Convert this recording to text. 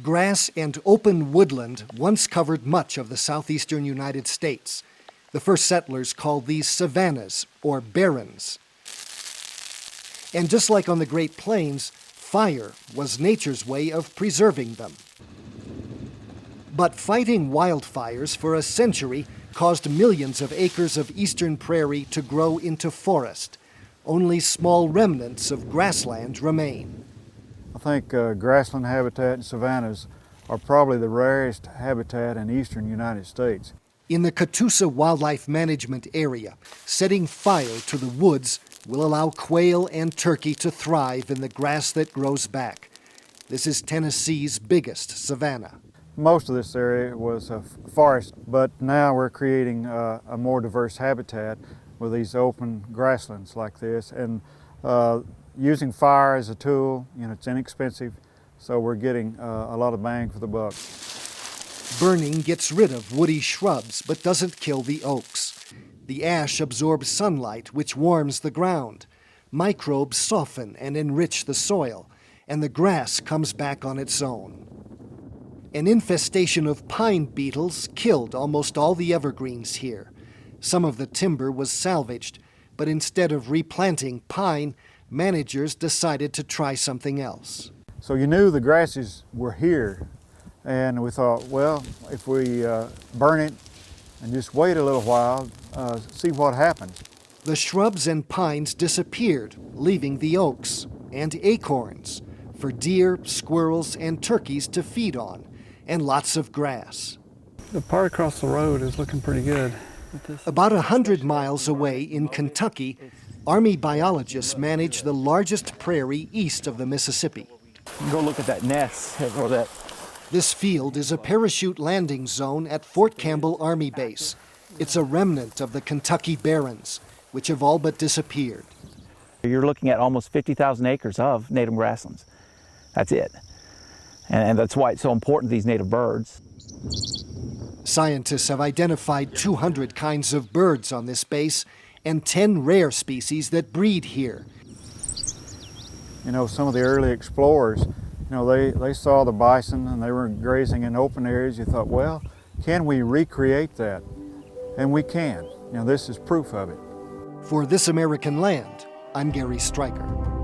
Grass and open woodland once covered much of the southeastern United States. The first settlers called these savannas, or barrens. And just like on the Great Plains, fire was nature's way of preserving them. But fighting wildfires for a century caused millions of acres of eastern prairie to grow into forest. Only small remnants of grassland remain. I think grassland habitat and savannas are probably the rarest habitat in eastern United States. In the Catoosa Wildlife Management Area, setting fire to the woods will allow quail and turkey to thrive in the grass that grows back. This is Tennessee's biggest savanna. Most of this area was a forest, but now we're creating a more diverse habitat with these open grasslands like this. And using fire as a tool, it's inexpensive, so we're getting a lot of bang for the buck. Burning gets rid of woody shrubs, but doesn't kill the oaks. The ash absorbs sunlight, which warms the ground. Microbes soften and enrich the soil, and the grass comes back on its own. An infestation of pine beetles killed almost all the evergreens here. Some of the timber was salvaged, but instead of replanting pine, managers decided to try something else. So you knew the grasses were here, and we thought, well, if we burn it and just wait a little while, see what happens. The shrubs and pines disappeared, leaving the oaks and acorns for deer, squirrels, and turkeys to feed on, and lots of grass. The part across the road is looking pretty good. About 100 miles away in Kentucky, Army biologists manage the largest prairie east of the Mississippi. Go look at that nest or that. This field is a parachute landing zone at Fort Campbell Army Base. It's a remnant of the Kentucky barrens, which have all but disappeared. You're looking at almost 50,000 acres of native grasslands. That's it. And that's why it's so important, these native birds. Scientists have identified 200 kinds of birds on this base and 10 rare species that breed here. Some of the early explorers, they saw the bison and they were grazing in open areas. You thought, well, can we recreate that? And we can. This is proof of it. For This American Land, I'm Gary Stryker.